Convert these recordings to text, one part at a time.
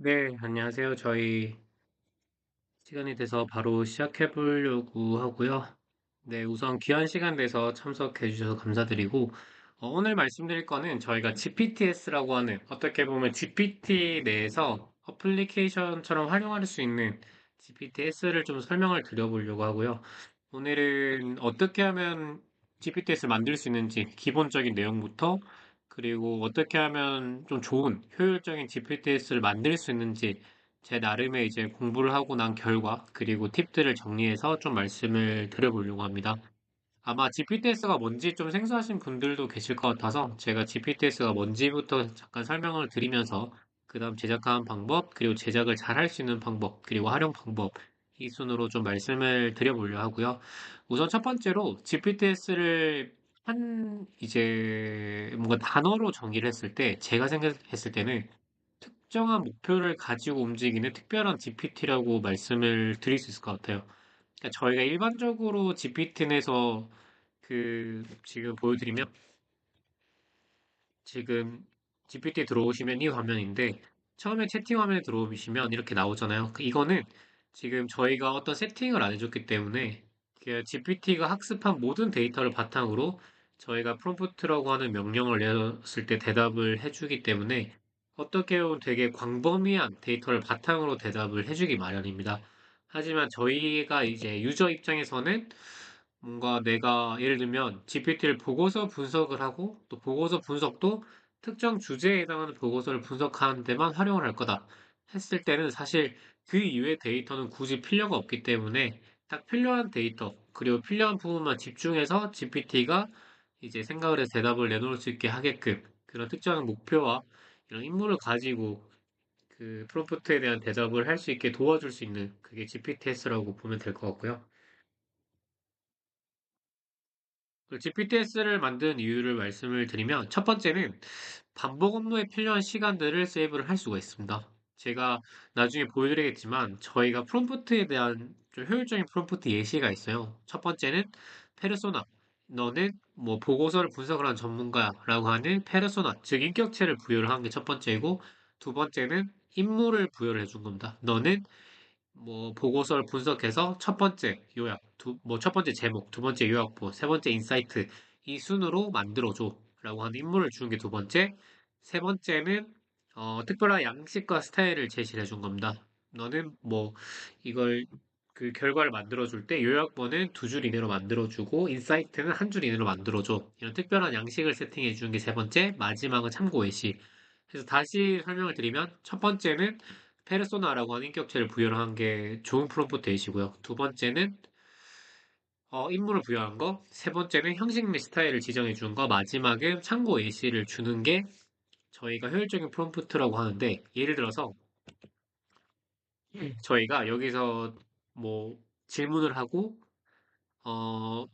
네, 안녕하세요. 저희 시간이 돼서 바로 시작해 보려고 하고요. 네, 우선 귀한 시간 내서 참석해 주셔서 감사드리고, 오늘 말씀드릴 거는 저희가 GPTS라고 하는, 어떻게 보면 GPT 내에서 어플리케이션처럼 활용할 수 있는 GPTS를 좀 설명을 드려보려고 하고요. 오늘은 어떻게 하면 GPTS를 만들 수 있는지, 기본적인 내용부터, 그리고 어떻게 하면 좀 좋은, 효율적인 GPTS를 만들 수 있는지, 제 나름의 이제 공부를 하고 난 결과, 그리고 팁들을 정리해서 좀 말씀을 드려보려고 합니다. 아마 GPTS가 뭔지 좀 생소하신 분들도 계실 것 같아서 제가 GPTS가 뭔지부터 잠깐 설명을 드리면서 그 다음 제작하는 방법, 그리고 제작을 잘 할 수 있는 방법, 그리고 활용 방법, 이 순으로 좀 말씀을 드려보려 하고요. 우선 첫 번째로 GPTS를 이제 뭔가 단어로 정의를 했을 때 제가 생각했을 때는 특정한 목표를 가지고 움직이는 특별한 GPT라고 말씀을 드릴 수 있을 것 같아요. 그러니까 저희가 일반적으로 GPT 내에서 지금 보여드리면 지금 GPT 들어오시면 이 화면인데 처음에 채팅 화면에 들어오시면 이렇게 나오잖아요. 이거는 지금 저희가 어떤 세팅을 안 해줬기 때문에 GPT가 학습한 모든 데이터를 바탕으로 저희가 프롬프트라고 하는 명령을 내렸을 때 대답을 해주기 때문에 어떻게 보면 되게 광범위한 데이터를 바탕으로 대답을 해주기 마련입니다. 하지만 저희가 이제 유저 입장에서는 뭔가 내가 예를 들면 GPT를 보고서 분석을 하고 또 보고서 분석도 특정 주제에 해당하는 보고서를 분석하는 데만 활용을 할 거다 했을 때는 사실 그 이외의 데이터는 굳이 필요가 없기 때문에 딱 필요한 데이터 그리고 필요한 부분만 집중해서 GPT가 이제 생각을 해서 대답을 내놓을 수 있게 하게끔 그런 특정한 목표와 이런 임무를 가지고 그 프롬프트에 대한 대답을 할 수 있게 도와줄 수 있는 그게 GPTS라고 보면 될 것 같고요. GPTS를 만든 이유를 말씀을 드리면, 첫 번째는 반복 업무에 필요한 시간들을 세이브를 할 수가 있습니다. 제가 나중에 보여드리겠지만, 저희가 프롬프트에 대한 좀 효율적인 프롬프트 예시가 있어요. 첫 번째는 페르소나. 너는 뭐 보고서를 분석을 한 전문가라고 하는 페르소나, 즉 인격체를 부여를 한 게 첫 번째이고, 두 번째는 임무를 부여를 해준 겁니다. 너는 뭐 보고서를 분석해서 첫 번째 요약, 첫 번째 제목, 두 번째 요약본, 세 번째 인사이트 이 순으로 만들어줘라고 하는 임무를 주는 게 두 번째. 세 번째는 특별한 양식과 스타일을 제시를 해준 겁니다. 너는 뭐 이걸 그 결과를 만들어줄 때 요약본은 두 줄 이내로 만들어주고 인사이트는 한 줄 이내로 만들어줘. 이런 특별한 양식을 세팅해 주는 게 세 번째. 마지막은 참고 예시. 그래서 다시 설명을 드리면 첫 번째는 페르소나라고 하는 인격체를 부여를 한 게 좋은 프롬프트이시고요. 두 번째는 임무를 부여한 거, 세 번째는 형식 및 스타일을 지정해 주는 거, 마지막은 참고 예시를 주는 게 저희가 효율적인 프롬프트라고 하는데 예를 들어서 저희가 여기서 뭐 질문을 하고 어,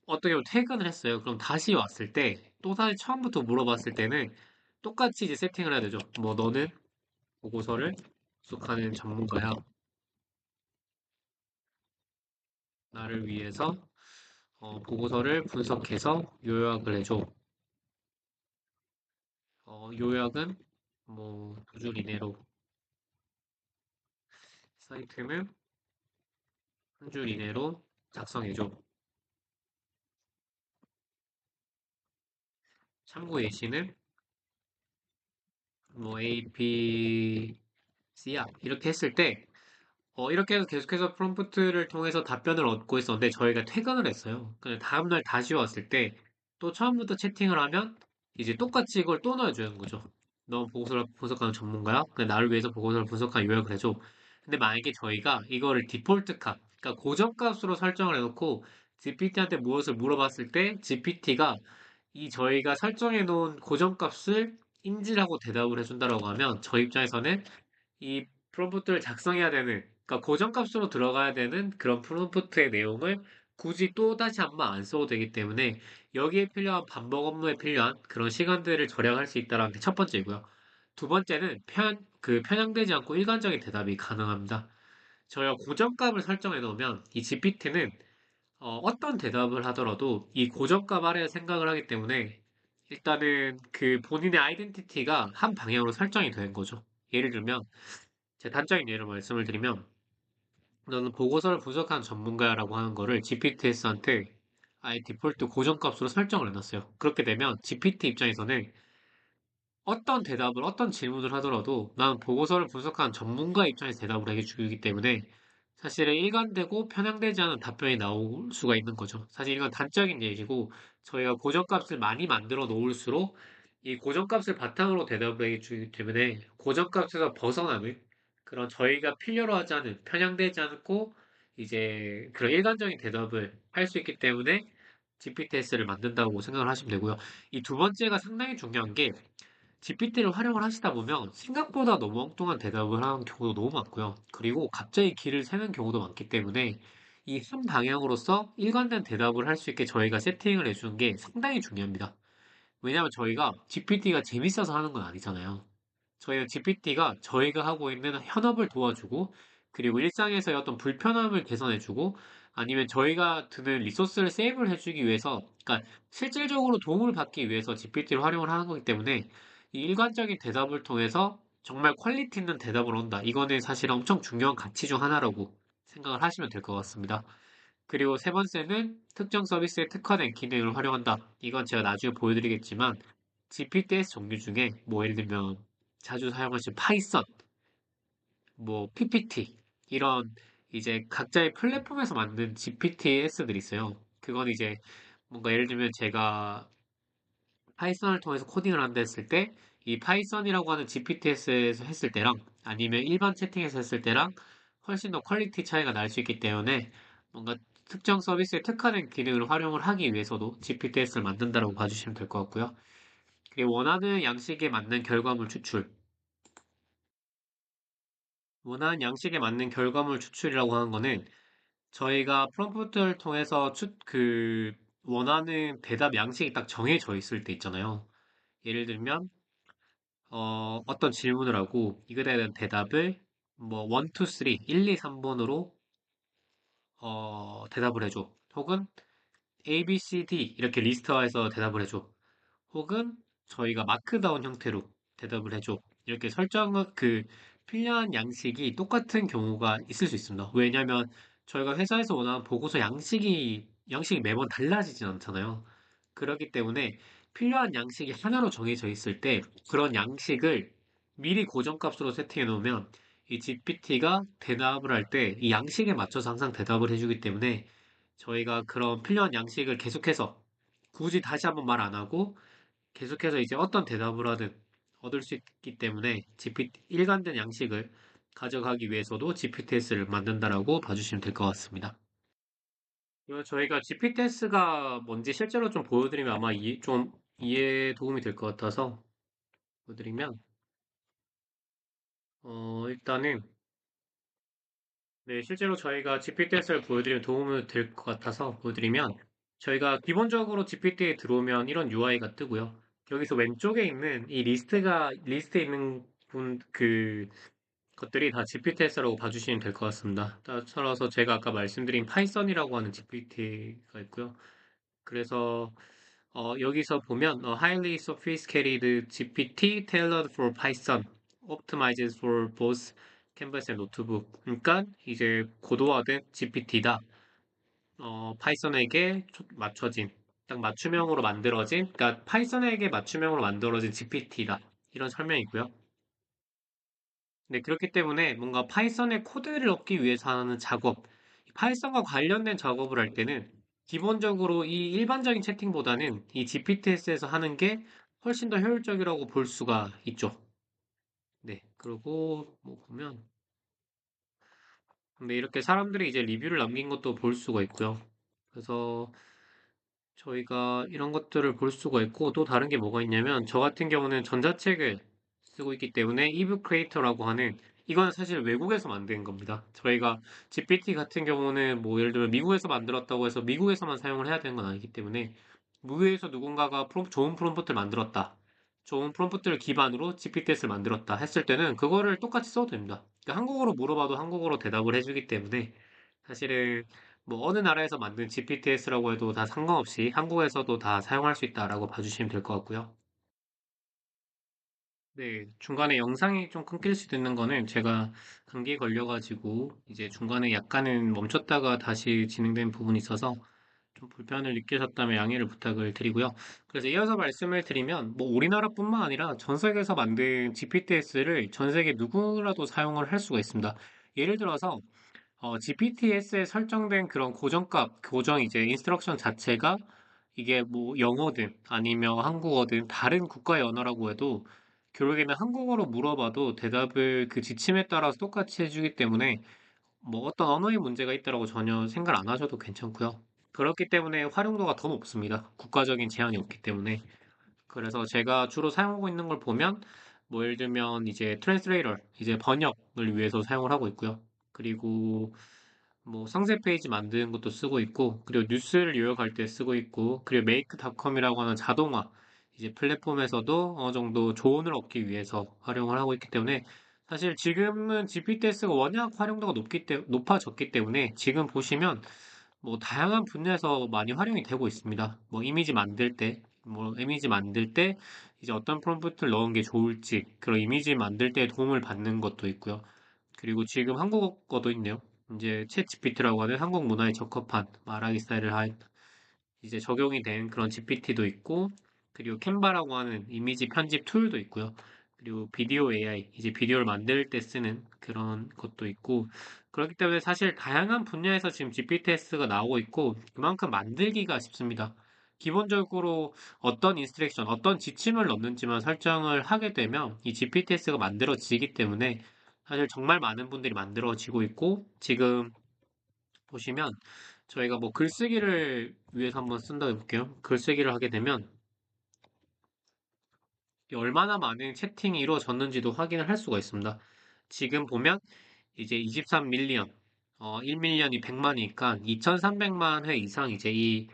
어떻게 보면 퇴근을 했어요. 그럼 다시 왔을 때 또 다시 처음부터 물어봤을 때는 똑같이 이제 세팅을 해야 되죠. 뭐 너는 보고서를 분석하는 전문가야. 나를 위해서 보고서를 분석해서 요약을 해줘. 요약은 뭐 두 줄 이내로, 사이트는 한 줄 이내로 작성해줘. 참고 예시는 뭐 A, B, C야. 이렇게 했을 때 이렇게 해서 계속해서 프롬프트를 통해서 답변을 얻고 있었는데 저희가 퇴근을 했어요. 근데 다음날 다시 왔을 때 또 처음부터 채팅을 하면 이제 똑같이 이걸 또 넣어주는 거죠. 너 보고서를 분석하는 전문가야? 근데 나를 위해서 보고서를 분석한 요약을 해줘. 근데 만약에 저희가 이거를 디폴트 값, 그러니까 고정값으로 설정을 해놓고 GPT한테 무엇을 물어봤을 때 GPT가 이 저희가 설정해 놓은 고정값을 인지하고 대답을 해준다라고 하면 저희 입장에서는 이 프롬프트를 작성해야 되는, 그러니까 고정값으로 들어가야 되는 그런 프롬프트의 내용을 굳이 또 다시 한 번 안 써도 되기 때문에 여기에 필요한 반복 업무에 필요한 그런 시간들을 절약할 수 있다는 게 첫 번째고요. 두 번째는 편향되지 않고 일관적인 대답이 가능합니다. 저희가 고정값을 설정해 놓으면 이 GPT는 어떤 대답을 하더라도 이 고정값 아래 생각을 하기 때문에 일단은 그 본인의 아이덴티티가 한 방향으로 설정이 되는 거죠. 예를 들면 제 단적인 예로 말씀을 드리면, 너는 보고서를 분석한 전문가라고 하는 거를 GPTS한테 아예 디폴트 고정값으로 설정을 해놨어요. 그렇게 되면 GPT 입장에서는 어떤 대답을, 어떤 질문을 하더라도 난 보고서를 분석한 전문가 입장에서 대답을 해주기 때문에 사실은 일관되고 편향되지 않은 답변이 나올 수가 있는 거죠. 사실 이건 단적인 얘기고 저희가 고정값을 많이 만들어 놓을수록 이 고정값을 바탕으로 대답을 해주기 때문에 고정값에서 벗어나는 그런 저희가 필요로 하지 않은 편향되지 않고 이제 그런 일관적인 대답을 할 수 있기 때문에 GPTS를 만든다고 생각을 하시면 되고요. 이 두 번째가 상당히 중요한 게 GPT를 활용을 하시다 보면 생각보다 너무 엉뚱한 대답을 하는 경우도 너무 많고요. 그리고 갑자기 길을 새는 경우도 많기 때문에 이 한 방향으로서 일관된 대답을 할 수 있게 저희가 세팅을 해주는 게 상당히 중요합니다. 왜냐하면 저희가 GPT가 재밌어서 하는 건 아니잖아요. 저희가 GPT가 저희가 하고 있는 현업을 도와주고 그리고 일상에서의 어떤 불편함을 개선해주고 아니면 저희가 드는 리소스를 세이브를 해주기 위해서 그러니까 실질적으로 도움을 받기 위해서 GPT를 활용을 하는 거기 때문에 이 일관적인 대답을 통해서 정말 퀄리티 있는 대답을 온다. 이거는 사실 엄청 중요한 가치 중 하나라고 생각을 하시면 될 것 같습니다. 그리고 세 번째는 특정 서비스에 특화된 기능을 활용한다. 이건 제가 나중에 보여드리겠지만 GPTS 종류 중에 뭐 예를 들면 자주 사용하시는 파이썬, 뭐 PPT 이런 이제 각자의 플랫폼에서 만든 GPTS들이 있어요. 그건 이제 뭔가 예를 들면 제가 파이썬을 통해서 코딩을 한다 했을 때 이 파이썬이라고 하는 GPT에서 했을 때랑 아니면 일반 채팅에서 했을 때랑 훨씬 더 퀄리티 차이가 날 수 있기 때문에 뭔가 특정 서비스에 특화된 기능을 활용을 하기 위해서도 GPTS를 만든다고 봐주시면 될 것 같고요. 그리고 원하는 양식에 맞는 결과물 추출. 원하는 양식에 맞는 결과물 추출이라고 하는 거는 저희가 프롬프트를 통해서 원하는 대답 양식이 딱 정해져 있을 때 있잖아요. 예를 들면, 어떤 질문을 하고 이거에 대한 대답을 뭐 1, 2, 3, 1, 2, 3번으로 대답을 해줘. 혹은 A, B, C, D 이렇게 리스트화해서 대답을 해줘. 혹은 저희가 마크다운 형태로 대답을 해줘. 이렇게 필요한 양식이 똑같은 경우가 있을 수 있습니다. 왜냐하면 저희가 회사에서 원하는 보고서 양식이 매번 달라지진 않잖아요. 그렇기 때문에 필요한 양식이 하나로 정해져 있을 때 그런 양식을 미리 고정값으로 세팅해 놓으면 이 GPT가 대답을 할 때 이 양식에 맞춰서 항상 대답을 해주기 때문에 저희가 그런 필요한 양식을 계속해서 굳이 다시 한번 말 안 하고 계속해서 이제 어떤 대답을 하든 얻을 수 있기 때문에 일관된 양식을 가져가기 위해서도 GPTS를 만든다라고 봐주시면 될 것 같습니다. 그리고 저희가 GPTS가 뭔지 실제로 좀 보여드리면 아마 좀 이해에 도움이 될 것 같아서 보여드리면, 일단은, 네, 실제로 저희가 GPTS를 보여드리면 도움이 될 것 같아서 보여드리면, 저희가 기본적으로 GPT에 들어오면 이런 UI가 뜨고요. 여기서 왼쪽에 있는 이 리스트에 있는 것들이 다 GPTS라고 봐주시면 될 것 같습니다. 따라서 제가 아까 말씀드린 파이썬이라고 하는 GPT가 있고요. 그래서 여기서 보면 highly sophisticated GPT tailored for Python, optimized for both canvas and notebook. 그러니까 이제 고도화된 GPT다. 파이썬에게 맞춰진 딱 맞춤형으로 만들어진 그러니까 파이썬에게 맞춤형으로 만들어진 GPT다. 이런 설명이고요. 네, 그렇기 때문에 뭔가 파이썬의 코드를 얻기 위해서 하는 작업, 파이썬과 관련된 작업을 할 때는 기본적으로 이 일반적인 채팅보다는 이 GPTS에서 하는 게 훨씬 더 효율적이라고 볼 수가 있죠. 네, 그리고 뭐 보면, 근데 이렇게 사람들이 이제 리뷰를 남긴 것도 볼 수가 있고요. 그래서 저희가 이런 것들을 볼 수가 있고 또 다른 게 뭐가 있냐면 저 같은 경우는 전자책을 쓰고 있기 때문에 이북 크리에이터라고 하는 이건 사실 외국에서 만든 겁니다. 저희가 GPT 같은 경우는 뭐 예를 들면 미국에서 만들었다고 해서 미국에서만 사용을 해야 되는 건 아니기 때문에 미국에서 누군가가 좋은 프롬프트를 만들었다. 좋은 프롬프트를 기반으로 GPTS를 만들었다 했을 때는 그거를 똑같이 써도 됩니다. 그러니까 한국어로 물어봐도 한국어로 대답을 해주기 때문에 사실은 뭐 어느 나라에서 만든 GPTS라고 해도 다 상관없이 한국에서도 다 사용할 수 있다라고 봐주시면 될 것 같고요. 네, 중간에 영상이 좀 끊길 수도 있는 거는 제가 감기에 걸려가지고 이제 중간에 약간은 멈췄다가 다시 진행된 부분이 있어서 좀 불편을 느끼셨다면 양해를 부탁을 드리고요. 그래서 이어서 말씀을 드리면 뭐 우리나라뿐만 아니라 전 세계에서 만든 GPTS를 전 세계 누구라도 사용을 할 수가 있습니다. 예를 들어서 GPTS에 설정된 그런 고정값, 고정 이제 인스트럭션 자체가 이게 뭐 영어든 아니면 한국어든 다른 국가의 언어라고 해도 결국에는 한국어로 물어봐도 대답을 그 지침에 따라서 똑같이 해주기 때문에 뭐 어떤 언어의 문제가 있다라고 전혀 생각 안 하셔도 괜찮고요. 그렇기 때문에 활용도가 더 높습니다. 국가적인 제한이 없기 때문에. 그래서 제가 주로 사용하고 있는 걸 보면 뭐 예를 들면 이제 트랜스레이터, 이제 번역을 위해서 사용을 하고 있고요. 그리고 뭐 상세 페이지 만드는 것도 쓰고 있고, 그리고 뉴스를 요약할 때 쓰고 있고, 그리고 메이크닷컴이라고 하는 자동화 이제 플랫폼에서도 어느 정도 조언을 얻기 위해서 활용을 하고 있기 때문에 사실 지금은 GPTS가 워낙 활용도가 높아졌기 때문에 지금 보시면 뭐 다양한 분야에서 많이 활용이 되고 있습니다. 뭐 이미지 만들 때 이제 어떤 프롬프트를 넣은 게 좋을지, 그런 이미지 만들 때 도움을 받는 것도 있고요. 그리고 지금 한국어도 있네요. 이제 챗 GPT라고 하는 한국 문화에 적합한 말하기 스타일을 한 이제 적용이 된 그런 GPT도 있고, 그리고 캔바라고 하는 이미지 편집 툴도 있고요. 그리고 비디오 AI, 이제 비디오를 만들 때 쓰는 그런 것도 있고, 그렇기 때문에 사실 다양한 분야에서 지금 GPTS가 나오고 있고, 그만큼 만들기가 쉽습니다. 기본적으로 어떤 인스트렉션, 어떤 지침을 넣는지만 설정을 하게 되면 이 GPTS가 만들어지기 때문에 사실 정말 많은 분들이 만들어지고 있고, 지금 보시면 저희가 뭐 글쓰기를 위해서 한번 쓴다 해볼게요. 글쓰기를 하게 되면 얼마나 많은 채팅이 이루어졌는지도 확인을 할 수가 있습니다. 지금 보면 이제 23밀리언, 1밀리언이 100만이니까 2300만 회 이상 이제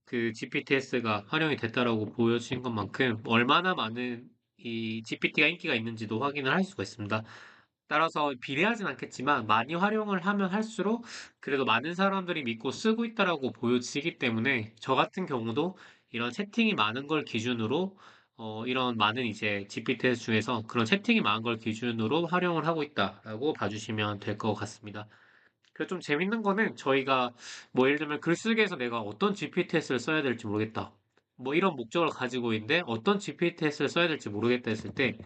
그 GPTS가 활용이 됐다라고 보여진 것만큼 얼마나 많은 이 GPT가 인기가 있는지도 확인을 할 수가 있습니다. 따라서 비례하진 않겠지만 많이 활용을 하면 할수록 그래도 많은 사람들이 믿고 쓰고 있다라고 보여지기 때문에 저 같은 경우도 이런 채팅이 많은 걸 기준으로 이런 많은 이제 GPT 중에서 그런 채팅이 많은 걸 기준으로 활용을 하고 있다라고 봐주시면 될 것 같습니다. 그리고 좀 재밌는 거는 저희가 뭐 예를 들면 글쓰기에서 내가 어떤 GPTS를 써야 될지 모르겠다. 뭐 이런 목적을 가지고 있는데 어떤 GPTS를 써야 될지 모르겠다 했을 때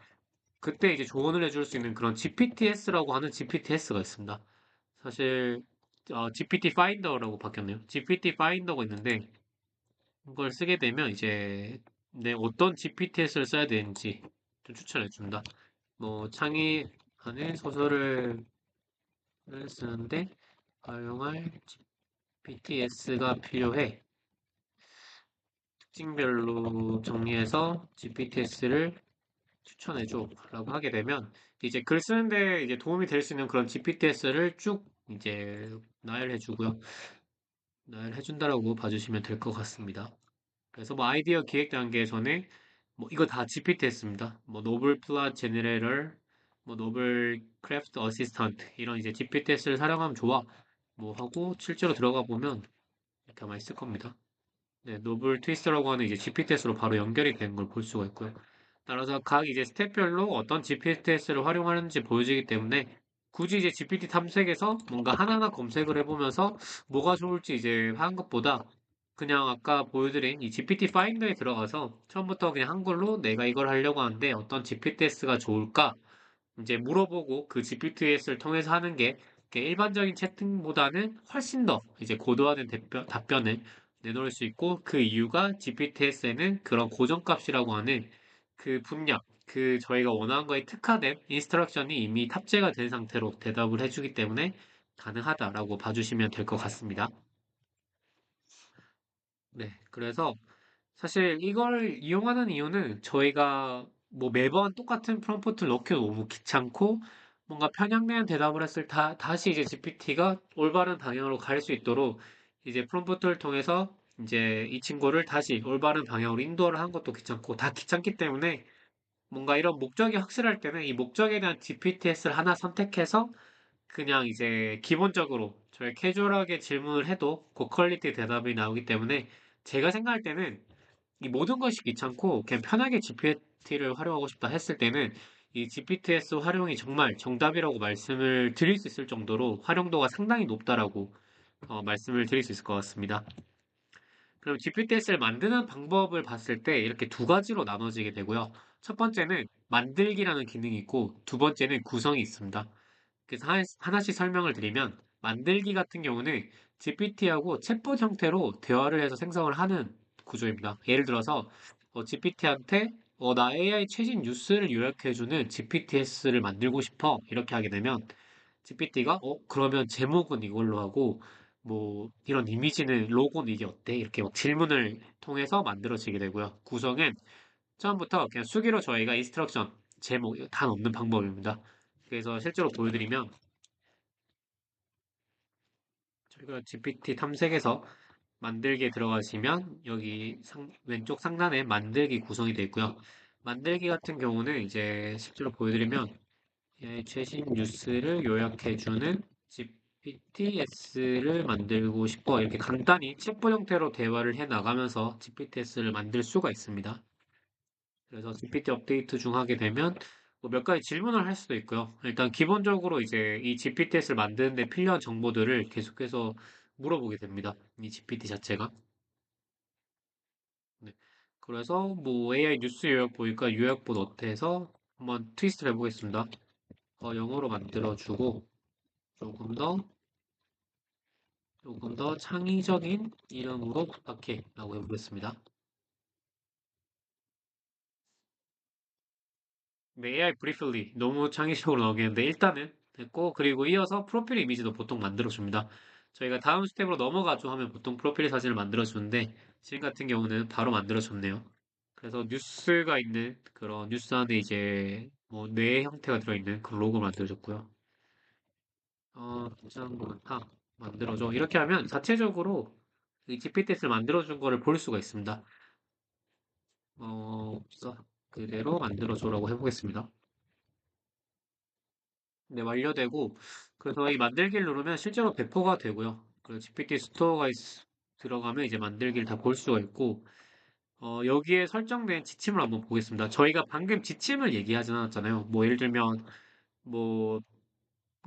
그때 이제 조언을 해줄 수 있는 그런 GPTS라고 하는 GPTS가 있습니다. 사실 GPT 파인더라고 바뀌었네요. GPT 파인더가 있는데 이걸 쓰게 되면 이제 내 어떤 GPTS를 써야 되는지 좀 추천해 줍니다. 뭐 창의 안에 소설을 쓰는데 활용할 GPTS가 필요해. 특징별로 정리해서 GPTS를 추천해줘 라고 하게 되면 이제 글 쓰는데 이제 도움이 될 수 있는 그런 GPTS를 쭉 이제 나열해주고요. 나열해준다라고 봐주시면 될 것 같습니다. 그래서 뭐 아이디어 기획 단계에서는 뭐 이거 다 GPTS입니다. 뭐 노블 플롯 제너레이터, 뭐 노블 크래프트 어시스턴트 이런 이제 GPTS를 사용하면 좋아. 뭐 하고 실제로 들어가 보면 이렇게 아마 있을 겁니다. 네, 노블 트위스터라고 하는 이제 GPTS로 바로 연결이 되는 걸 볼 수가 있고요. 따라서 각 이제 스텝별로 어떤 GPTS를 활용하는지 보여지기 때문에 굳이 이제 GPT 탐색에서 뭔가 하나하나 검색을 해보면서 뭐가 좋을지 이제 하는 것보다 그냥 아까 보여드린 이 GPT 파인더에 들어가서 처음부터 그냥 한글로 내가 이걸 하려고 하는데 어떤 GPTS가 좋을까? 이제 물어보고 그 GPTS를 통해서 하는 게 일반적인 채팅보다는 훨씬 더 이제 고도화된 답변을 내놓을 수 있고 그 이유가 GPTS에는 그런 고정값이라고 하는 그 분량, 그 저희가 원하는 거에 특화된 인스트럭션이 이미 탑재가 된 상태로 대답을 해주기 때문에 가능하다라고 봐주시면 될 것 같습니다. 네, 그래서 사실 이걸 이용하는 이유는 저희가 뭐 매번 똑같은 프롬프트를 넣기도 너무 귀찮고 뭔가 편향된 대답을 했을 다시 이제 GPT가 올바른 방향으로 갈 수 있도록 이제 프롬프트를 통해서 이제 이 친구를 다시 올바른 방향으로 인도를 하는 것도 귀찮고 다 귀찮기 때문에 뭔가 이런 목적이 확실할 때는 이 목적에 대한 GPTS를 하나 선택해서 그냥 이제 기본적으로 저희 캐주얼하게 질문을 해도 고퀄리티 대답이 나오기 때문에 제가 생각할 때는 이 모든 것이 귀찮고 그냥 편하게 GPT를 활용하고 싶다 했을 때는 이 GPTS 활용이 정말 정답이라고 말씀을 드릴 수 있을 정도로 활용도가 상당히 높다라고 말씀을 드릴 수 있을 것 같습니다. 그럼 GPTS를 만드는 방법을 봤을 때 이렇게 두 가지로 나눠지게 되고요. 첫 번째는 만들기라는 기능이 있고 두 번째는 구성이 있습니다. 그래서 하나씩 설명을 드리면 만들기 같은 경우는 GPT하고 챗봇 형태로 대화를 해서 생성을 하는 구조입니다. 예를 들어서 GPT한테 나 AI 최신 뉴스를 요약해주는 GPTS를 만들고 싶어 이렇게 하게 되면 GPT가 그러면 제목은 이걸로 하고 뭐 이런 이미지는 로고는 이게 어때? 이렇게 막 질문을 통해서 만들어지게 되고요. 구성은 처음부터 그냥 수기로 저희가 인스트럭션 제목 이거 다 넣는 방법입니다. 그래서 실제로 보여드리면 저희가 GPT 탐색에서 만들기에 들어가시면 여기 왼쪽 상단에 만들기 구성이 되어 있고요. 만들기 같은 경우는 이제 실제로 보여드리면 최신 뉴스를 요약해주는 GPTS를 만들고 싶어 이렇게 간단히 챗봇 형태로 대화를 해 나가면서 GPTS를 만들 수가 있습니다. 그래서 GPT 업데이트 중 하게 되면 뭐몇 가지 질문을 할 수도 있고요. 일단 기본적으로 이제 이 GPTS를 만드는 데 필요한 정보들을 계속해서 물어보게 됩니다. 이 GPT 자체가. 네. 그래서 뭐 AI 뉴스 요약 보니까 요약본 어때 해서 한번 트위스트를 해보겠습니다. 영어로 만들어주고 조금 더 조금 더 창의적인 이름으로 부탁해 라고 해보겠습니다. 네, AI 브리플리 너무 창의적으로 나오겠는데 일단은 됐고 그리고 이어서 프로필 이미지도 보통 만들어줍니다. 저희가 다음 스텝으로 넘어가죠 하면 보통 프로필 사진을 만들어주는데 지금 같은 경우는 바로 만들어줬네요. 그래서 뉴스가 있는 그런 뉴스 안에 이제 뭐 뇌 형태가 들어있는 그런 로고를 만들어줬고요. 짱 많다. 만들어줘. 이렇게 하면 자체적으로 이 GPTS를 만들어준 거를 볼 수가 있습니다. 그대로 만들어줘라고 해보겠습니다. 네, 완료되고, 그래서 이 만들기를 누르면 실제로 배포가 되고요. 그 GPT 스토어가 들어가면 이제 만들기를 다 볼 수가 있고, 여기에 설정된 지침을 한번 보겠습니다. 저희가 방금 지침을 얘기하진 않았잖아요. 뭐, 예를 들면, 뭐,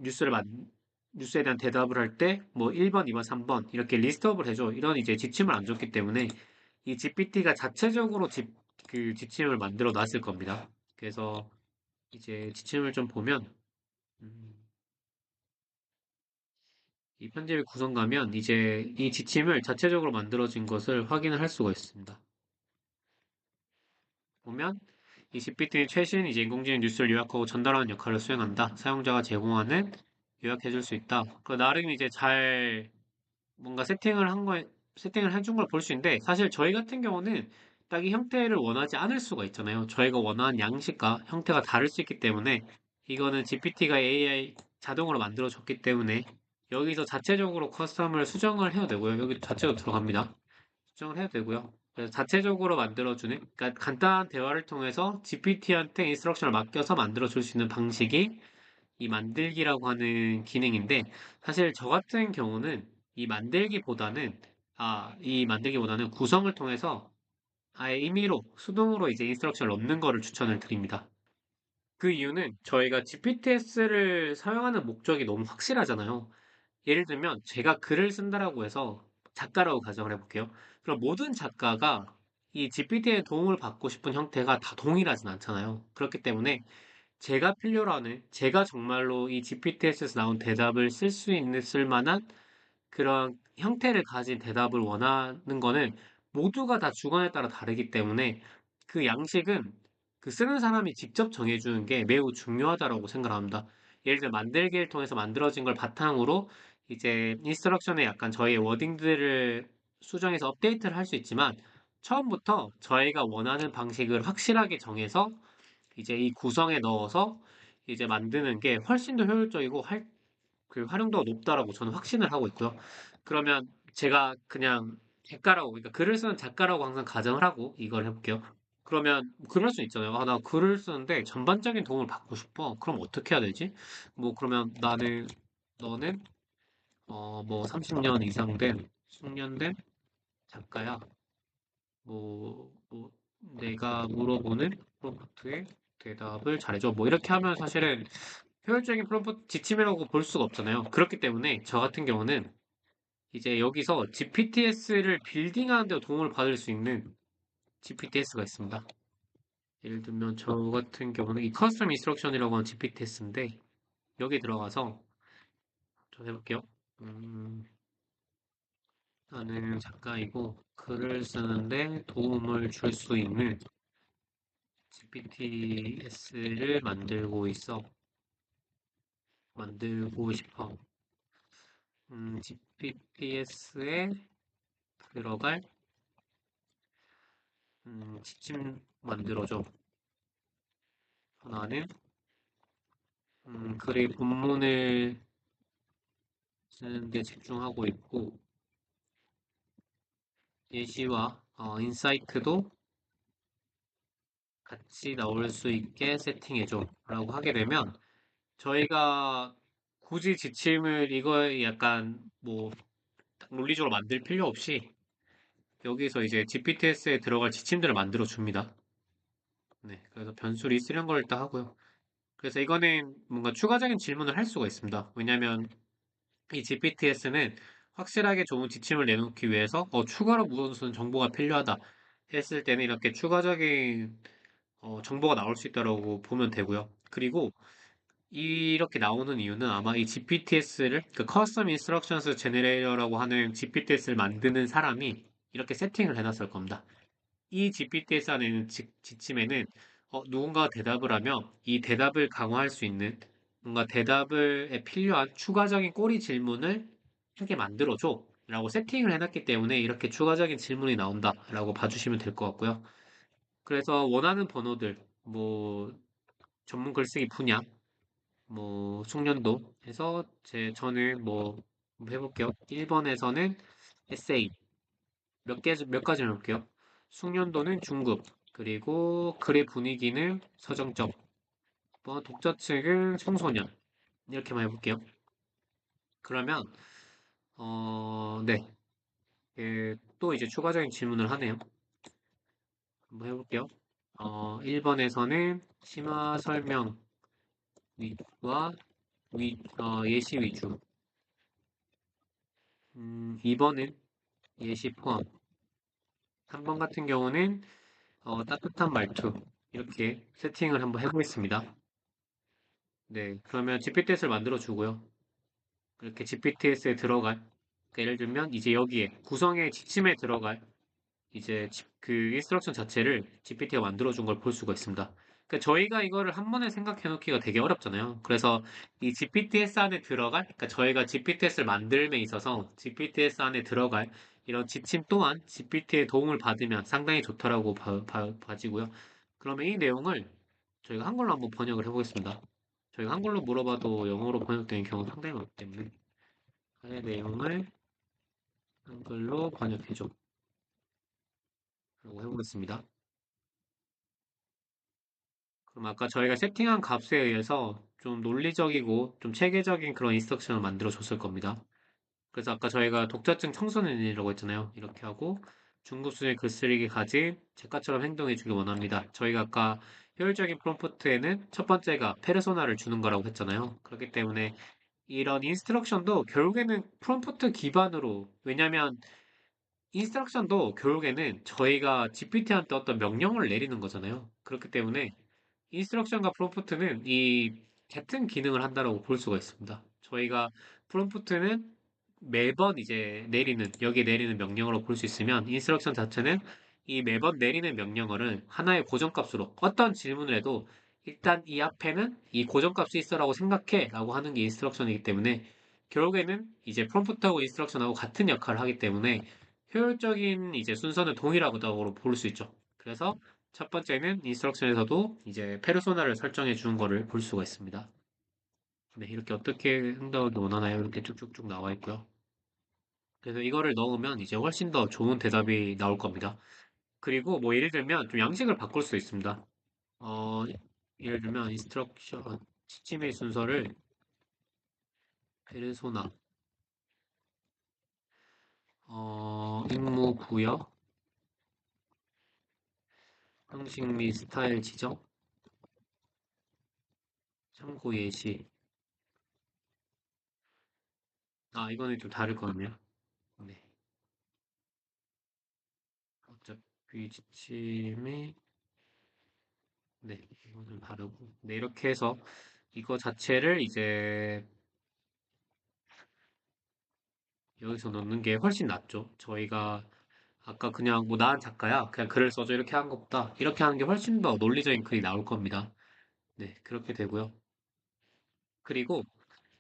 뉴스를 만, 뉴스에 대한 대답을 할 때, 뭐, 1번, 2번, 3번, 이렇게 리스트업을 해줘. 이런 이제 지침을 안 줬기 때문에, 이 GPT가 자체적으로 그 지침을 만들어 놨을 겁니다. 그래서 이제 지침을 좀 보면, 음, 이 편집의 구성 가면 이제 이 지침을 자체적으로 만들어진 것을 확인을 할 수가 있습니다. 보면 이 GPT는 최신 이제 인공지능 뉴스를 요약하고 전달하는 역할을 수행한다. 사용자가 제공하는 요약해줄 수 있다. 그 나름 이제 잘 뭔가 세팅을 해준 걸 볼 수 있는데 사실 저희 같은 경우는 딱 이 형태를 원하지 않을 수가 있잖아요. 저희가 원하는 양식과 형태가 다를 수 있기 때문에 이거는 GPT가 AI 자동으로 만들어줬기 때문에 여기서 자체적으로 커스텀을 수정을 해도 되고요. 여기 자체로 들어갑니다. 수정을 해도 되고요. 그래서 자체적으로 만들어주는, 그러니까 간단한 대화를 통해서 GPT한테 인스트럭션을 맡겨서 만들어줄 수 있는 방식이 이 만들기라고 하는 기능인데, 사실 저 같은 경우는 이 만들기보다는 구성을 통해서 아예 임의로, 수동으로 이제 인스트럭션을 넣는 거를 추천을 드립니다. 그 이유는 저희가 GPTS를 사용하는 목적이 너무 확실하잖아요. 예를 들면 제가 글을 쓴다라고 해서 작가라고 가정을 해볼게요. 그럼 모든 작가가 이 GPT의 도움을 받고 싶은 형태가 다 동일하진 않잖아요. 그렇기 때문에 제가 필요로 하는, 제가 정말로 이 GPT에서 나온 대답을 쓸 수 있는, 쓸 만한 그런 형태를 가진 대답을 원하는 거는 모두가 다 주관에 따라 다르기 때문에 그 양식은 그 쓰는 사람이 직접 정해주는 게 매우 중요하다고 생각합니다. 예를 들어 만들기를 통해서 만들어진 걸 바탕으로 이제 인스트럭션에 약간 저희의 워딩들을 수정해서 업데이트를 할 수 있지만 처음부터 저희가 원하는 방식을 확실하게 정해서 이제 이 구성에 넣어서 이제 만드는 게 훨씬 더 효율적이고 그 활용도가 높다라고 저는 확신을 하고 있고요. 그러면 제가 그냥 작가라고, 그러니까 글을 쓰는 작가라고 항상 가정을 하고 이걸 해볼게요. 그러면 그럴 수 있잖아요. 나 글을 쓰는데 전반적인 도움을 받고 싶어. 그럼 어떻게 해야 되지? 뭐 그러면 너는 뭐 30년 이상 된 숙련된 작가야. 뭐 내가 물어보는 프롬프트에 대답을 잘해줘. 뭐 이렇게 하면 사실은 효율적인 프롬프트 지침이라고 볼 수가 없잖아요. 그렇기 때문에 저 같은 경우는 이제 여기서 GPTS를 빌딩하는 데 도움을 받을 수 있는 GPTS가 있습니다. 예를 들면 저 같은 경우는 이 커스텀 인스트럭션이라고 하는 GPTS인데 여기 들어가서 좀 해볼게요. 나는 작가이고 글을 쓰는데 도움을 줄 수 있는 GPTS를 만들고 싶어. GPTS에 들어갈 지침 만들어줘. 나는 글의 본문을 쓰는 데 집중하고 있고 예시와 인사이트도 같이 나올 수 있게 세팅해줘 라고 하게 되면 저희가 굳이 지침을 이거에 약간 뭐 논리적으로 만들 필요 없이 여기서 이제 GPTS에 들어갈 지침들을 만들어 줍니다. 네, 그래서 변수를 있으려는 걸 일단 하고요. 그래서 이거는 뭔가 추가적인 질문을 할 수가 있습니다. 왜냐하면 이 GPTS는 확실하게 좋은 지침을 내놓기 위해서 추가로 무슨 정보가 필요하다 했을 때는 이렇게 추가적인 정보가 나올 수 있다고 보면 되고요. 그리고 이렇게 나오는 이유는 아마 이 GPTS를 그 Custom Instructions Generator라고 하는 GPTS를 만드는 사람이 이렇게 세팅을 해놨을 겁니다. 이 GPTS 안에 있는 지침에는 누군가가 대답을 하면 이 대답을 강화할 수 있는 뭔가 대답에 필요한 추가적인 꼬리 질문을 하게 만들어줘 라고 세팅을 해놨기 때문에 이렇게 추가적인 질문이 나온다 라고 봐주시면 될 것 같고요. 그래서 원하는 번호들 뭐 전문 글쓰기 분야 뭐 숙련도 해서 저는 뭐 해볼게요. 1번에서는 에세이 몇 가지 해볼게요. 숙련도는 중급, 그리고 글의 분위기는 서정적, 뭐 독자층은 청소년 이렇게만 해볼게요. 그러면 네, 또 이제 추가적인 질문을 하네요. 한번 해볼게요. 1번에서는 심화 설명 와 예시 위주. 2번은 예시 포함. 3번 같은 경우는 따뜻한 말투. 이렇게 세팅을 한번 해보겠습니다. 네, 그러면 GPTS를 만들어 주고요. 이렇게 GPTS에 들어갈, 그러니까 예를 들면 이제 여기에 구성의 지침에 들어갈 이제 그 인스트럭션 자체를 GPT가 만들어준 걸 볼 수가 있습니다. 그러니까 저희가 이거를 한 번에 생각해 놓기가 되게 어렵잖아요. 그래서 이 GPT-S 안에 들어갈, 그러니까 저희가 GPTS를 만들에 있어서 GPT-S 안에 들어갈 이런 지침 또한 GPT의 도움을 받으면 상당히 좋다라고 봐지고요. 그러면 이 내용을 저희가 한글로 한번 번역을 해보겠습니다. 저희가 한글로 물어봐도 영어로 번역되는 경우가 상당히 많기 때문에 의 내용을 한글로 번역해줘 라고 해보겠습니다. 그럼 아까 저희가 세팅한 값에 의해서 좀 논리적이고 좀 체계적인 그런 인스트럭션을 만들어 줬을 겁니다. 그래서 아까 저희가 독자증 청소년이라고 했잖아요. 이렇게 하고 중급 수준의 글쓰기 가진 작가처럼 행동해주길 원합니다. 저희가 아까 효율적인 프롬프트에는 첫 번째가 페르소나를 주는 거라고 했잖아요. 그렇기 때문에 이런 인스트럭션도 결국에는 프롬프트 기반으로 왜냐면 인스트럭션도 결국에는 저희가 GPT한테 어떤 명령을 내리는 거잖아요. 그렇기 때문에 인스트럭션과 프롬프트는 이 같은 기능을 한다고 볼 수가 있습니다. 저희가 프롬프트는 매번 이제 여기 내리는 명령어로 볼 수 있으면 인스트럭션 자체는 이 매번 내리는 명령어를 하나의 고정값으로 어떤 질문을 해도 일단 이 앞에는 이 고정값이 있어라고 생각해 라고 하는 게 인스트럭션이기 때문에 결국에는 이제 프롬프트하고 인스트럭션하고 같은 역할을 하기 때문에 효율적인 이제 순서는 동일하다고 볼 수 있죠. 그래서 첫 번째는 인스트럭션에서도 이제 페르소나를 설정해 주는 거를 볼 수가 있습니다. 네, 이렇게 어떻게 응답을 원하나요? 이렇게 쭉쭉쭉 나와 있고요. 그래서 이거를 넣으면 이제 훨씬 더 좋은 대답이 나올 겁니다. 그리고 뭐 예를 들면 좀 양식을 바꿀 수 있습니다. 어, 예를 들면 인스트럭션 지침의 순서를 페르소나, 임무 부여, 형식 및 스타일 지정, 참고 예시. 아, 이거는 좀 다르거든요. 네. 어차피 지침이, 네, 이거는 다르고. 네, 이렇게 해서 이거 자체를 이제 여기서 넣는 게 훨씬 낫죠. 저희가 아까 그냥 뭐 나은 작가야. 그냥 글을 써줘. 이렇게 한 것보다 이렇게 하는 게 훨씬 더 논리적인 글이 나올 겁니다. 네, 그렇게 되고요. 그리고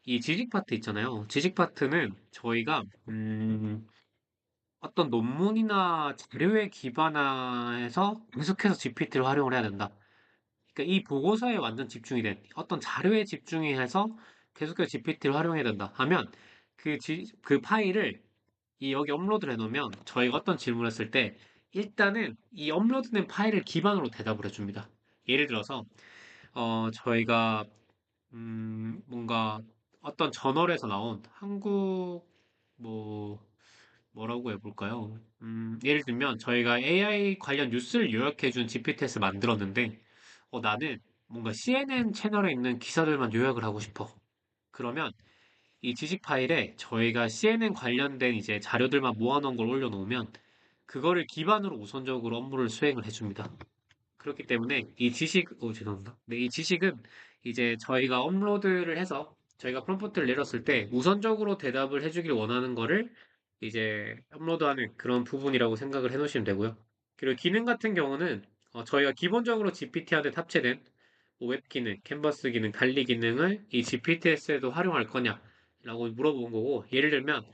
이 지식 파트 있잖아요. 지식 파트는 저희가 어떤 논문이나 자료에 기반해서 계속해서 GPT를 활용을 해야 된다. 그러니까 이 보고서에 완전 집중이 된 어떤 자료에 집중이 해서 계속해서 GPT를 활용해야 된다 하면 그 파일을 이 여기 업로드를 해놓으면 저희가 어떤 질문을 했을 때 일단은 이 업로드된 파일을 기반으로 대답을 해줍니다. 예를 들어서 저희가 뭔가 어떤 저널에서 나온 한국 뭐 뭐라고 해볼까요? 예를 들면 저희가 AI 관련 뉴스를 요약해준 GPT에서 만들었는데 나는 뭔가 CNN 채널에 있는 기사들만 요약을 하고 싶어. 그러면 이 지식 파일에 저희가 CNN 관련된 이제 자료들만 모아놓은 걸 올려놓으면 그거를 기반으로 우선적으로 업무를 수행을 해줍니다. 그렇기 때문에 죄송합니다. 네, 이 지식은 이제 저희가 업로드를 해서 저희가 프롬프트를 내렸을 때 우선적으로 대답을 해주길 원하는 거를 이제 업로드하는 그런 부분이라고 생각을 해 놓으시면 되고요. 그리고 기능 같은 경우는 저희가 기본적으로 GPT한테 탑재된 뭐 웹 기능, 캔버스 기능, 달리 기능을 이 GPT에도 활용할 거냐라고 물어본 거고, 예를 들면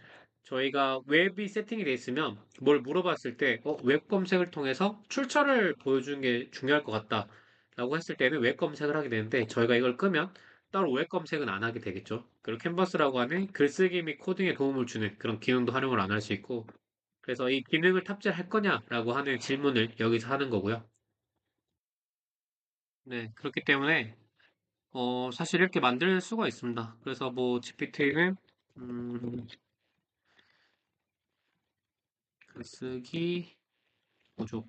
저희가 웹이 세팅이 돼 있으면 뭘 물어봤을 때, 웹 검색을 통해서 출처를 보여주는 게 중요할 것 같다. 라고 했을 때는 웹 검색을 하게 되는데, 저희가 이걸 끄면 따로 웹 검색은 안 하게 되겠죠. 그리고 캔버스라고 하는 글쓰기 및 코딩에 도움을 주는 그런 기능도 활용을 안 할 수 있고, 그래서 이 기능을 탑재할 거냐라고 하는 질문을 여기서 하는 거고요. 네, 그렇기 때문에, 사실 이렇게 만들 수가 있습니다. 그래서 뭐, GPT는, 글쓰기, 보조,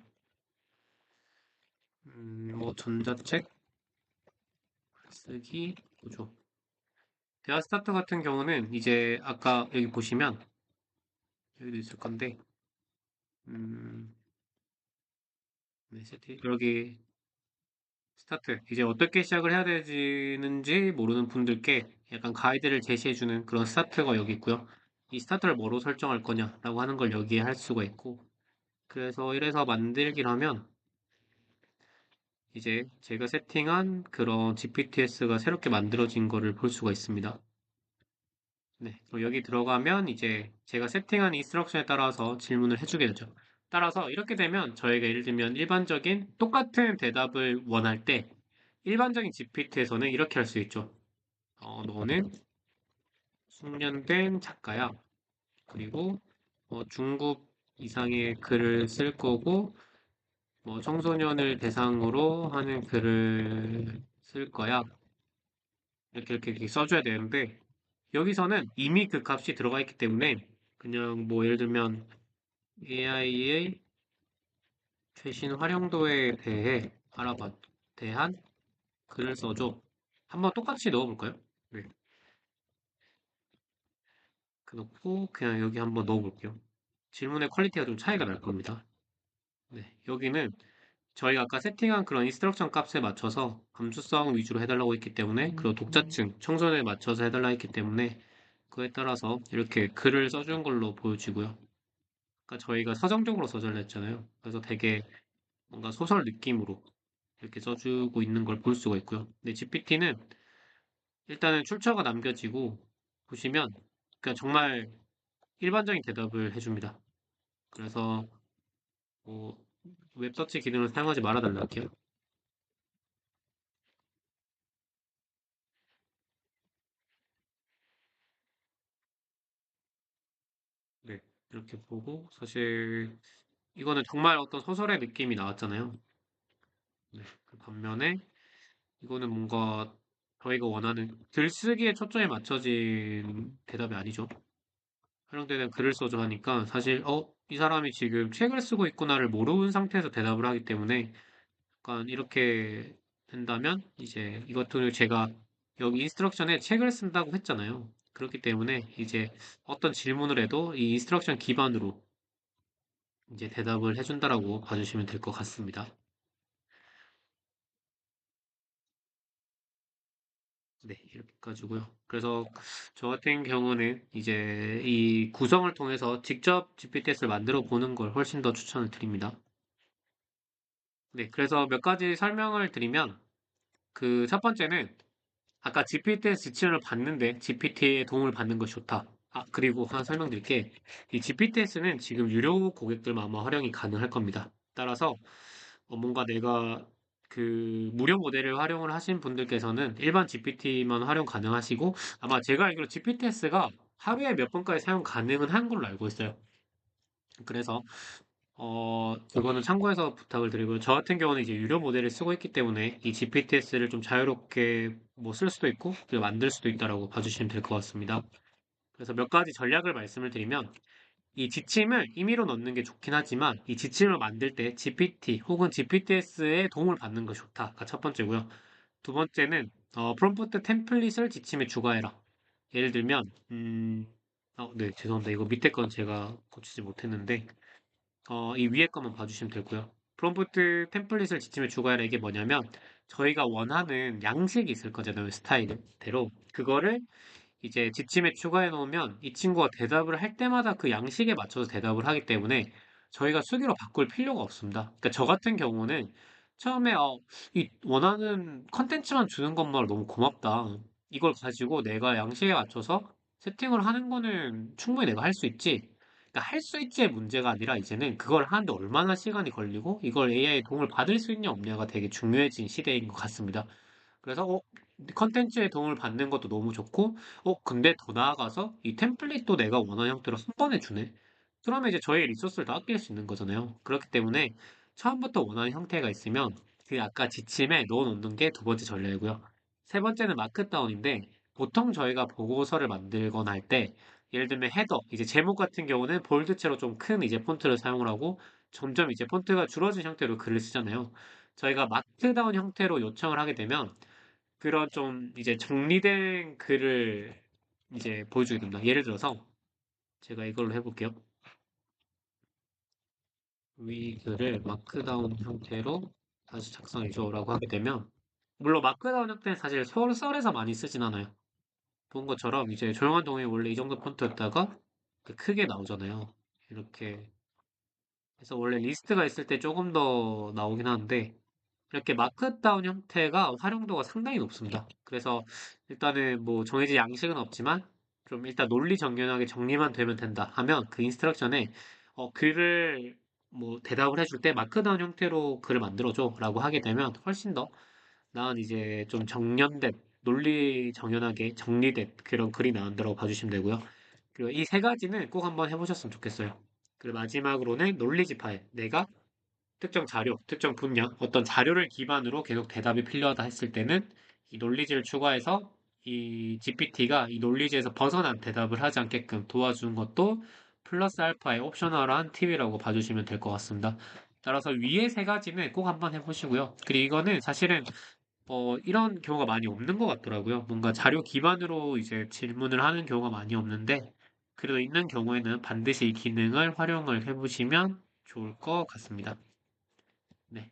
뭐, 전자책, 쓰기 보조. 대화 스타트 같은 경우는 이제 아까 여기 보시면 여기도 있을 건데, 음, 네, 세팅 여기 스타트 이제 어떻게 시작을 해야 되는지 모르는 분들께 약간 가이드를 제시해주는 그런 스타트가 여기 있고요. 이 스타트를 뭐로 설정할 거냐라고 하는 걸 여기에 할 수가 있고, 그래서 이래서 만들기를 하면 이제 제가 세팅한 그런 GPTS가 새롭게 만들어진 거를 볼 수가 있습니다. 네, 그럼 여기 들어가면 이제 제가 세팅한 인스트럭션에 따라서 질문을 해주게 되죠. 따라서 이렇게 되면 저희가 예를 들면 일반적인 똑같은 대답을 원할 때 일반적인 GPT에서는 이렇게 할 수 있죠. 너는 숙련된 작가야. 그리고 중급 이상의 글을 쓸 거고 뭐 청소년을 대상으로 하는 글을 쓸 거야. 이렇게 써줘야 되는데 여기서는 이미 그 값이 들어가 있기 때문에 그냥 뭐 예를 들면 AI의 최신 활용도에 대해 대한 글을 써줘. 한번 똑같이 넣어볼까요? 네. 넣고 그냥 여기 한번 넣어볼게요. 질문의 퀄리티가 좀 차이가 날 겁니다. 네. 여기는 저희가 아까 세팅한 그런 인스트럭션 값에 맞춰서 감수성 위주로 해달라고 했기 때문에 그리고 독자층, 청소년에 맞춰서 해달라 했기 때문에 그에 따라서 이렇게 글을 써준 걸로 보여지고요. 그러니까 저희가 서정적으로 써달라 했잖아요. 그래서 되게 뭔가 소설 느낌으로 이렇게 써주고 있는 걸 볼 수가 있고요. 근데 GPT는 일단은 출처가 남겨지고 보시면 그냥 정말 일반적인 대답을 해줍니다. 그래서 뭐 웹서치 기능을 사용하지 말아달라 할게요. 네, 이렇게 보고 사실 이거는 정말 어떤 소설의 느낌이 나왔잖아요. 네, 그 반면에 이거는 뭔가 저희가 원하는 글쓰기에 초점이 맞춰진 대답이 아니죠. 활용되는 글을 써줘 하니까 사실 이 사람이 지금 책을 쓰고 있구나를 모르는 상태에서 대답을 하기 때문에 약간 이렇게 된다면 이제 이것들을 제가 여기 인스트럭션에 책을 쓴다고 했잖아요. 그렇기 때문에 이제 어떤 질문을 해도 이 인스트럭션 기반으로 이제 대답을 해준다라고 봐주시면 될 것 같습니다. 네, 이렇게 가지고요. 그래서 저 같은 경우는 이제 이 구성을 통해서 직접 GPTS를 만들어 보는 걸 훨씬 더 추천을 드립니다. 네, 그래서 몇 가지 설명을 드리면 그 첫 번째는 아까 GPT에서 지침을 받는데 GPT의 도움을 받는 것이 좋다. 아, 그리고 하나 설명드릴게. 이 GPTS는 지금 유료 고객들만 아마 활용이 가능할 겁니다. 따라서 뭔가 내가 그 무료 모델을 활용을 하신 분들께서는 일반 GPT만 활용 가능하시고 아마 제가 알기로 GPTS가 하루에 몇 번까지 사용 가능은 한 걸로 알고 있어요. 그래서 그거는 참고해서 부탁을 드리고요. 저 같은 경우는 이제 유료 모델을 쓰고 있기 때문에 이 GPTS를 좀 자유롭게 뭐 쓸 수도 있고 그리고 만들 수도 있다라고 봐주시면 될 것 같습니다. 그래서 몇 가지 전략을 말씀을 드리면 이 지침을 임의로 넣는 게 좋긴 하지만 이 지침을 만들 때 GPT 혹은 GPTS의 도움을 받는 것이 좋다가 첫 번째고요. 두 번째는 프롬프트 템플릿을 지침에 추가해라. 예를 들면 네, 죄송합니다. 이거 밑에 건 제가 고치지 못했는데 이 위에 것만 봐주시면 되고요. 프롬프트 템플릿을 지침에 추가해라 이게 뭐냐면 저희가 원하는 양식이 있을 거잖아요. 스타일대로. 그거를 이제 지침에 추가해 놓으면 이 친구가 대답을 할 때마다 그 양식에 맞춰서 대답을 하기 때문에 저희가 수기로 바꿀 필요가 없습니다. 그러니까 저 같은 경우는 처음에 이 원하는 컨텐츠만 주는 것만 너무 고맙다. 이걸 가지고 내가 양식에 맞춰서 세팅을 하는 거는 충분히 내가 할 수 있지. 그러니까 할 수 있지의 문제가 아니라 이제는 그걸 하는데 얼마나 시간이 걸리고 이걸 AI의 도움을 받을 수 있냐 없냐가 되게 중요해진 시대인 것 같습니다. 그래서 컨텐츠의 도움을 받는 것도 너무 좋고 근데 더 나아가서 이 템플릿도 내가 원하는 형태로 한 번에 주네. 그러면 이제 저의 리소스를 다 아낄 수 있는 거잖아요. 그렇기 때문에 처음부터 원하는 형태가 있으면 그 아까 지침에 넣어 놓는 게 두 번째 전략이고요. 세 번째는 마크다운인데 보통 저희가 보고서를 만들거나 할 때 예를 들면 헤더, 이제 제목 같은 경우는 볼드체로 좀 큰 이제 폰트를 사용을 하고 점점 이제 폰트가 줄어진 형태로 글을 쓰잖아요. 저희가 마크다운 형태로 요청을 하게 되면 그런 좀 이제 정리된 글을 이제 보여주게 됩니다. 예를 들어서 제가 이걸로 해볼게요. 위 글을 마크다운 형태로 다시 작성해줘라고 하게 되면 물론 마크다운 형태는 사실 썰에서 많이 쓰진 않아요. 본 것처럼 이제 조용한 동이 원래 이 정도 폰트였다가 크게 나오잖아요. 이렇게 해서 원래 리스트가 있을 때 조금 더 나오긴 하는데 이렇게 마크다운 형태가 활용도가 상당히 높습니다. 그래서 일단은 뭐 정해진 양식은 없지만 좀 일단 논리 정연하게 정리만 되면 된다 하면 그 인스트럭션에 글을 뭐 대답을 해줄 때 마크다운 형태로 글을 만들어줘 라고 하게 되면 훨씬 더 나은 이제 좀 정연된 논리 정연하게 정리된 그런 글이 나온다고 봐주시면 되고요. 그리고 이 세 가지는 꼭 한번 해보셨으면 좋겠어요. 그리고 마지막으로는 논리지 파일. 내가 특정 자료, 특정 분야, 어떤 자료를 기반으로 계속 대답이 필요하다 했을 때는 이 논리지를 추가해서 이 GPT가 이 논리지에서 벗어난 대답을 하지 않게끔 도와주는 것도 플러스 알파의 옵셔널한 팁이라고 봐주시면 될 것 같습니다. 따라서 위에 세 가지는 꼭 한번 해보시고요. 그리고 이거는 사실은 이런 경우가 많이 없는 것 같더라고요. 뭔가 자료 기반으로 이제 질문을 하는 경우가 많이 없는데 그래도 있는 경우에는 반드시 이 기능을 활용을 해보시면 좋을 것 같습니다. 네.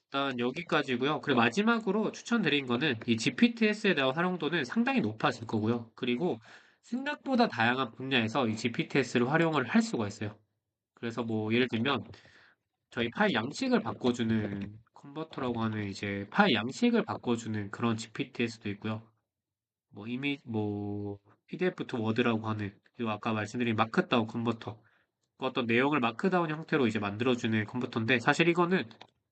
일단 여기까지고요. 그리고 마지막으로 추천드린 거는 이 GPTS에 대한 활용도는 상당히 높아질 거고요. 그리고 생각보다 다양한 분야에서 이 GPTS를 활용을 할 수가 있어요. 그래서 뭐 예를 들면 저희 파일 양식을 바꿔주는 컨버터라고 하는 이제 파일 양식을 바꿔주는 그런 GPTS도 있고요. 뭐 이미 뭐 PDF to 워드라고 하는 그리고 아까 말씀드린 마크다운 컨버터 그 어떤 내용을 마크다운 형태로 이제 만들어주는 컴퓨터인데 사실 이거는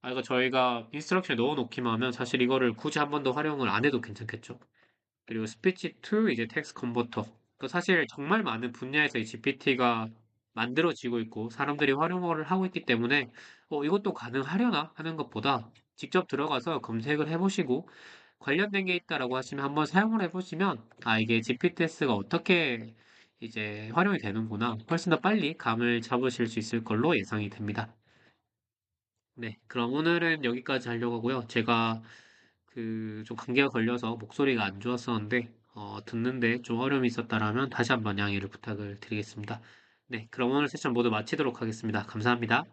이거 저희가 인스트럭션에 넣어놓기만 하면 사실 이거를 굳이 한 번 더 활용을 안 해도 괜찮겠죠. 그리고 스피치 투 이제 텍스트 컨버터. 그 사실 정말 많은 분야에서 이 GPT가 만들어지고 있고 사람들이 활용을 하고 있기 때문에 이것도 가능하려나 하는 것보다 직접 들어가서 검색을 해보시고 관련된 게 있다라고 하시면 한번 사용을 해보시면 이게 GPTS가 어떻게 이제 활용이 되는구나 훨씬 더 빨리 감을 잡으실 수 있을 걸로 예상이 됩니다. 네, 그럼 오늘은 여기까지 하려고 하고요. 제가 좀 감기가 걸려서 목소리가 안 좋았었는데, 듣는데 좀 어려움이 있었다라면 다시 한번 양해를 부탁을 드리겠습니다. 네, 그럼 오늘 세션 모두 마치도록 하겠습니다. 감사합니다.